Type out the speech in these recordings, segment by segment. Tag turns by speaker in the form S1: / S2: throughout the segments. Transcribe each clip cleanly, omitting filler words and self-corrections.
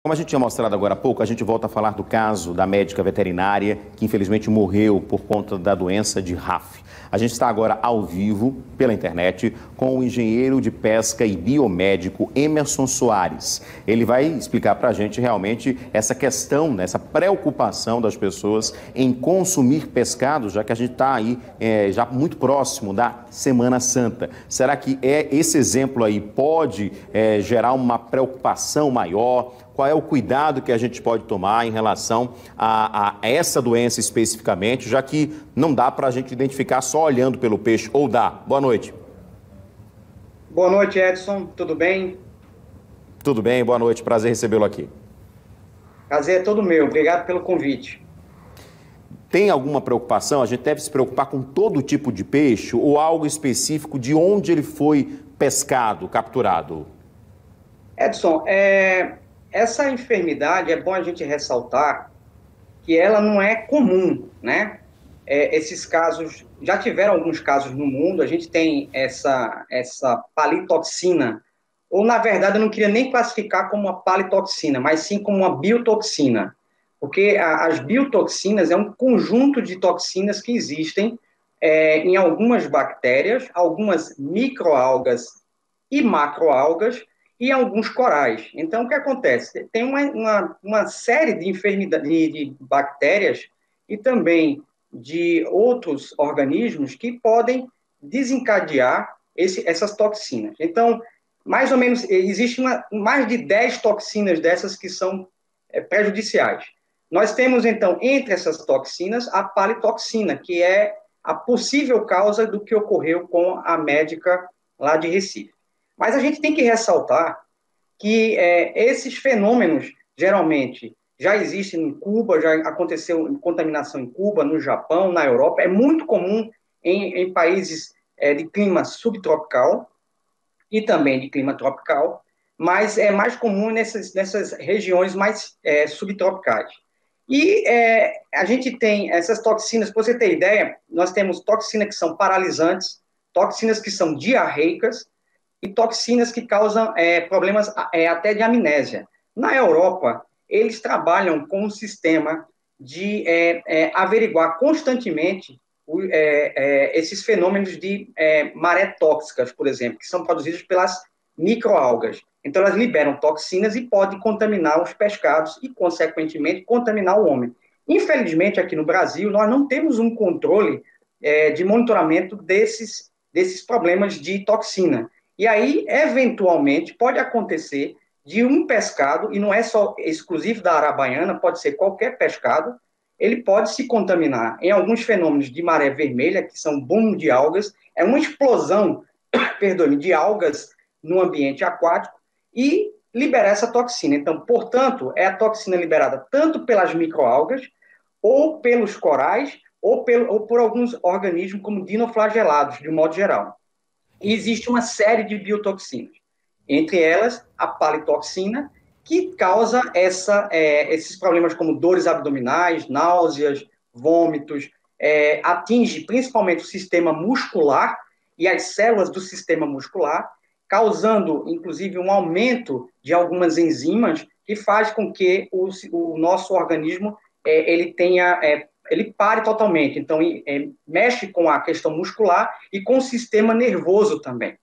S1: Como a gente tinha mostrado agora há pouco, a gente volta a falar do caso da médica veterinária que infelizmente morreu por conta da doença de RAF. A gente está agora ao vivo, pela internet, com o engenheiro de pesca e biomédico Emerson Soares. Ele vai explicar para a gente realmente essa questão, essa preocupação das pessoas em consumir pescado, já que a gente está aí já muito próximo da Semana Santa. Será que esse exemplo aí pode gerar uma preocupação maior? Qual é o cuidado que a gente pode tomar em relação a essa doença especificamente, já que não dá para a gente identificar só olhando pelo peixe, ou dá? Boa noite.
S2: Boa noite, Edson. Tudo bem?
S1: Tudo bem, boa noite. Prazer recebê-lo aqui.
S2: Prazer é todo meu. Obrigado pelo convite.
S1: Tem alguma preocupação? A gente deve se preocupar com todo tipo de peixe ou algo específico de onde ele foi pescado, capturado?
S2: Edson, essa enfermidade, é bom a gente ressaltar que ela não é comum, né? Esses casos, já tiveram alguns casos no mundo, a gente tem essa palitoxina, ou na verdade eu não queria nem classificar como uma palitoxina, mas sim como uma biotoxina, porque as biotoxinas é um conjunto de toxinas que existem em algumas bactérias, algumas microalgas e macroalgas, e alguns corais. Então, o que acontece? Tem uma série de enfermidades, de bactérias e também de outros organismos que podem desencadear essas toxinas. Então, mais ou menos, existe mais de 10 toxinas dessas que são prejudiciais. Nós temos, então, entre essas toxinas, a palitoxina, que é a possível causa do que ocorreu com a médica lá de Recife. Mas a gente tem que ressaltar que esses fenômenos, geralmente, já existem em Cuba, já aconteceu contaminação em Cuba, no Japão, na Europa, é muito comum em países de clima subtropical e também de clima tropical, mas é mais comum nessas regiões mais subtropicais. E a gente tem essas toxinas, para você ter ideia, nós temos toxinas que são paralisantes, toxinas que são diarreicas, e toxinas que causam problemas até de amnésia. Na Europa, eles trabalham com um sistema de averiguar constantemente esses fenômenos de maré tóxicas, por exemplo, que são produzidos pelas microalgas. Então, elas liberam toxinas e podem contaminar os pescados e, consequentemente, contaminar o homem. Infelizmente, aqui no Brasil, nós não temos um controle de monitoramento desses problemas de toxina. E aí, eventualmente, pode acontecer de um pescado, e não é só exclusivo da Arabaiana, pode ser qualquer pescado, ele pode se contaminar em alguns fenômenos de maré vermelha, que são boom de algas, é uma explosão, perdoe-me, de algas no ambiente aquático, e liberar essa toxina. Então, portanto, é a toxina liberada tanto pelas microalgas, ou pelos corais, ou por alguns organismos como dinoflagelados, de um modo geral. E existe uma série de biotoxinas, entre elas a palitoxina, que causa esses problemas como dores abdominais, náuseas, vômitos, atinge principalmente o sistema muscular e as células do sistema muscular, causando, inclusive, um aumento de algumas enzimas que faz com que o nosso organismo ele pare totalmente. Então, mexe com a questão muscular e com o sistema nervoso também.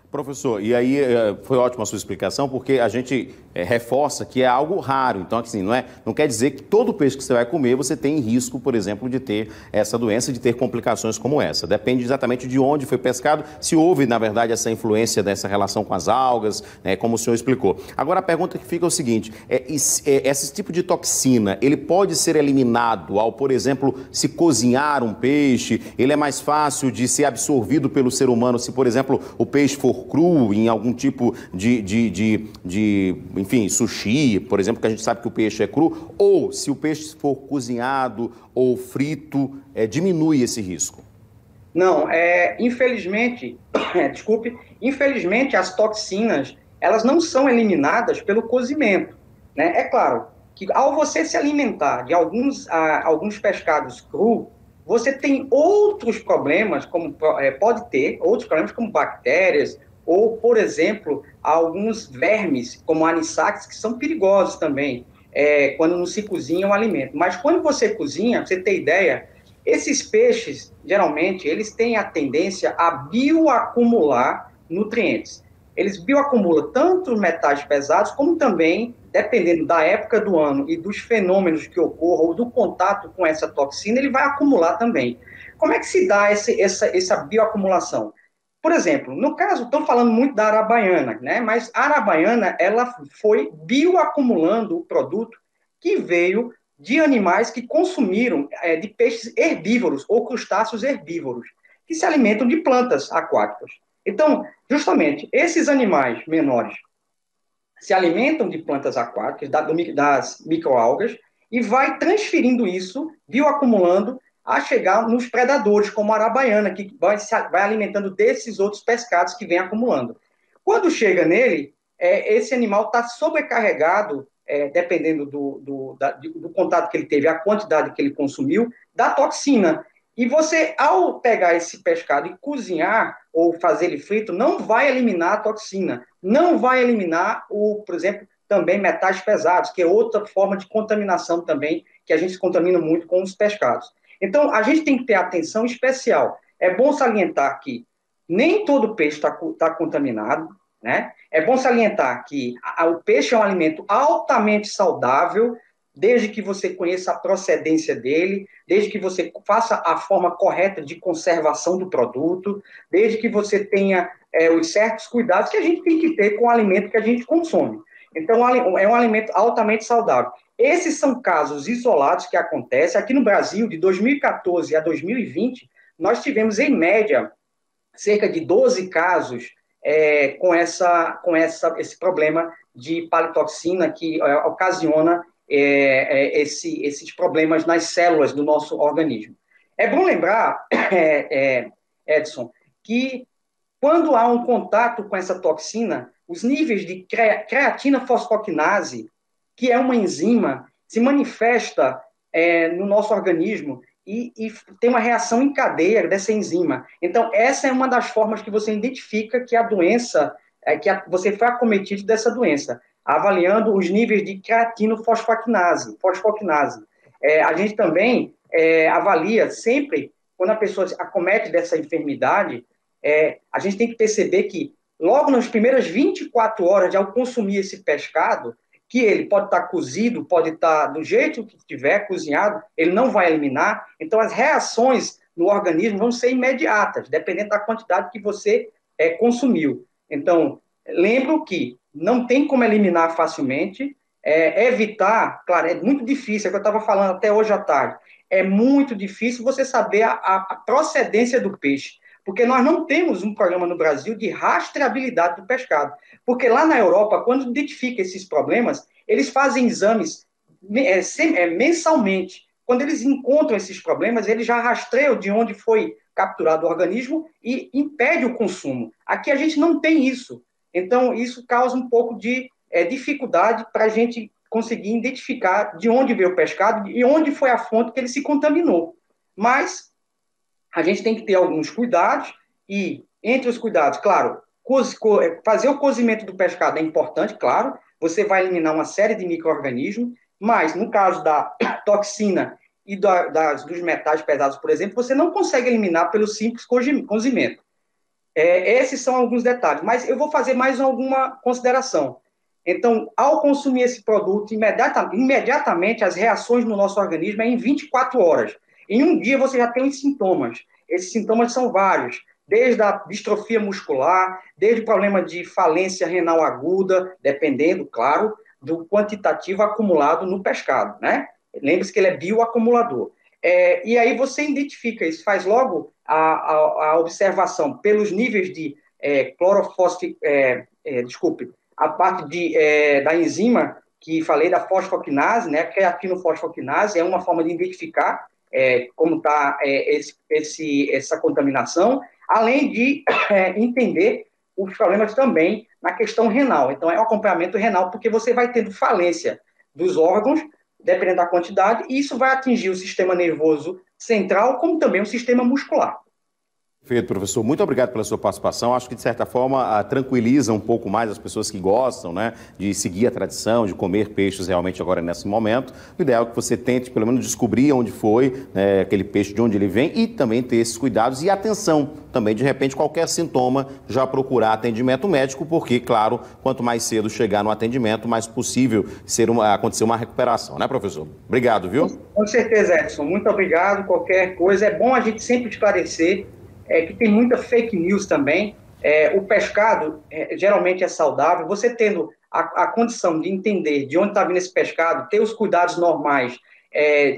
S1: Professor, e aí foi ótima a sua explicação, porque a gente reforça que é algo raro. Então, assim, não quer dizer que todo peixe que você vai comer, você tem risco, por exemplo, de ter essa doença, de ter complicações como essa. Depende exatamente de onde foi pescado, se houve, na verdade, essa influência dessa relação com as algas, né, como o senhor explicou. Agora, a pergunta que fica é o seguinte, esse tipo de toxina, ele pode ser eliminado ao, por exemplo, se cozinhar um peixe? Ele é mais fácil de ser absorvido pelo ser humano se, por exemplo, o peixe for cru, em algum tipo enfim, sushi, por exemplo, que a gente sabe que o peixe é cru, ou se o peixe for cozinhado ou frito, diminui esse risco?
S2: Não, infelizmente, infelizmente as toxinas, elas não são eliminadas pelo cozimento, né? É claro que ao você se alimentar de alguns pescados cru, você tem outros problemas, pode ter outros problemas como bactérias, ou, por exemplo, alguns vermes, como anissaques, que são perigosos também, quando não se cozinha o alimento. Mas quando você cozinha, pra você ter ideia, esses peixes, geralmente, eles têm a tendência a bioacumular nutrientes. Eles bioacumulam tanto metais pesados, como também, dependendo da época do ano e dos fenômenos que ocorram, ou do contato com essa toxina, ele vai acumular também. Como é que se dá essa bioacumulação? Por exemplo, no caso, estou falando muito da arabaiana, né? Mas a arabaiana, ela foi bioacumulando o produto que veio de animais que consumiram de peixes herbívoros ou crustáceos herbívoros, que se alimentam de plantas aquáticas. Então, justamente, esses animais menores se alimentam de plantas aquáticas, das microalgas, e vai transferindo isso, bioacumulando, a chegar nos predadores, como a arabaiana, que vai alimentando desses outros pescados que vem acumulando. Quando chega nele, esse animal está sobrecarregado, dependendo do contato que ele teve, a quantidade que ele consumiu, da toxina. E você, ao pegar esse pescado e cozinhar, ou fazer ele frito, não vai eliminar a toxina, não vai eliminar, por exemplo, também metais pesados, que é outra forma de contaminação também, que a gente se contamina muito com os pescados. Então, a gente tem que ter atenção especial. É bom salientar que nem todo peixe está contaminado, né? É bom salientar que o peixe é um alimento altamente saudável, desde que você conheça a procedência dele, desde que você faça a forma correta de conservação do produto, desde que você tenha os certos cuidados que a gente tem que ter com o alimento que a gente consome. Então, é um alimento altamente saudável. Esses são casos isolados que acontecem. Aqui no Brasil, de 2014 a 2020, nós tivemos, em média, cerca de 12 casos esse problema de palitoxina que ocasiona esses problemas nas células do nosso organismo. É bom lembrar, Edson, que quando há um contato com essa toxina, os níveis de creatina fosfoquinase, que é uma enzima, se manifesta no nosso organismo e tem uma reação em cadeia dessa enzima. Então, essa é uma das formas que você identifica que a doença, você foi acometido dessa doença, avaliando os níveis de creatinofosfoquinase. A gente também avalia sempre, quando a pessoa acomete dessa enfermidade, a gente tem que perceber que logo nas primeiras 24 horas de ao consumir esse pescado, que ele pode estar cozido, pode estar do jeito que estiver cozinhado, ele não vai eliminar. Então, as reações no organismo vão ser imediatas, dependendo da quantidade que você consumiu. Então, lembro que não tem como eliminar facilmente, evitar, claro, é muito difícil, é o que eu estava falando até hoje à tarde, é muito difícil você saber a procedência do peixe, porque nós não temos um programa no Brasil de rastreabilidade do pescado. Porque lá na Europa, quando identifica esses problemas, eles fazem exames mensalmente. Quando eles encontram esses problemas, eles já rastreiam de onde foi capturado o organismo e impede o consumo. Aqui a gente não tem isso. Então, isso causa um pouco de dificuldade para a gente conseguir identificar de onde veio o pescado e onde foi a fonte que ele se contaminou. Mas a gente tem que ter alguns cuidados e, entre os cuidados, claro, fazer o cozimento do pescado é importante, claro, você vai eliminar uma série de micro-organismos, mas no caso da toxina e dos metais pesados, por exemplo, você não consegue eliminar pelo simples cozimento. Esses são alguns detalhes, mas eu vou fazer mais alguma consideração. Então, ao consumir esse produto, imediatamente as reações no nosso organismo é em 24 horas. Em um dia você já tem os sintomas. Esses sintomas são vários, desde a distrofia muscular, desde o problema de falência renal aguda, dependendo, claro, do quantitativo acumulado no pescado, né? Lembre-se que ele é bioacumulador. E aí você identifica isso, faz logo a observação pelos níveis de a parte da enzima que falei, da fosfoquinase, né? Creatinofosfoquinase é uma forma de identificar como está essa contaminação, além de entender os problemas também na questão renal. Então, é o acompanhamento renal, porque você vai tendo falência dos órgãos, dependendo da quantidade, e isso vai atingir o sistema nervoso central, como também o sistema muscular.
S1: Perfeito, professor. Muito obrigado pela sua participação. Acho que, de certa forma, tranquiliza um pouco mais as pessoas que gostam, né, de seguir a tradição, de comer peixes realmente agora nesse momento. O ideal é que você tente, pelo menos, descobrir onde foi, né, aquele peixe, de onde ele vem, e também ter esses cuidados e atenção também, de repente, qualquer sintoma, já procurar atendimento médico, porque, claro, quanto mais cedo chegar no atendimento, mais possível acontecer uma recuperação, né, professor? Obrigado, viu?
S2: Com certeza, Edson. Muito obrigado. Qualquer coisa, é bom a gente sempre esclarecer que tem muita fake news também. O pescado geralmente é saudável. Você tendo a condição de entender de onde está vindo esse pescado, ter os cuidados normais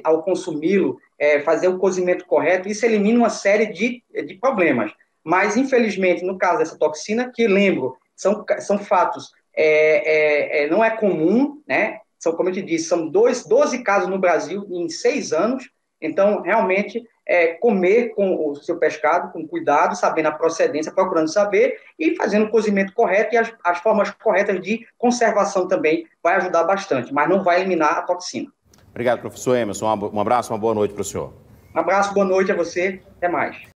S2: ao consumi-lo, fazer o cozimento correto, isso elimina uma série de problemas. Mas, infelizmente, no caso dessa toxina, que lembro, são fatos, não é comum, né? Como eu te disse, são 12 casos no Brasil em 6 anos. Então, realmente, comer com o seu pescado, com cuidado, sabendo a procedência, procurando saber e fazendo o cozimento correto e as formas corretas de conservação também vai ajudar bastante, mas não vai eliminar a toxina.
S1: Obrigado, professor Emerson. Um abraço, uma boa noite para o senhor.
S2: Um abraço, boa noite a você, até mais.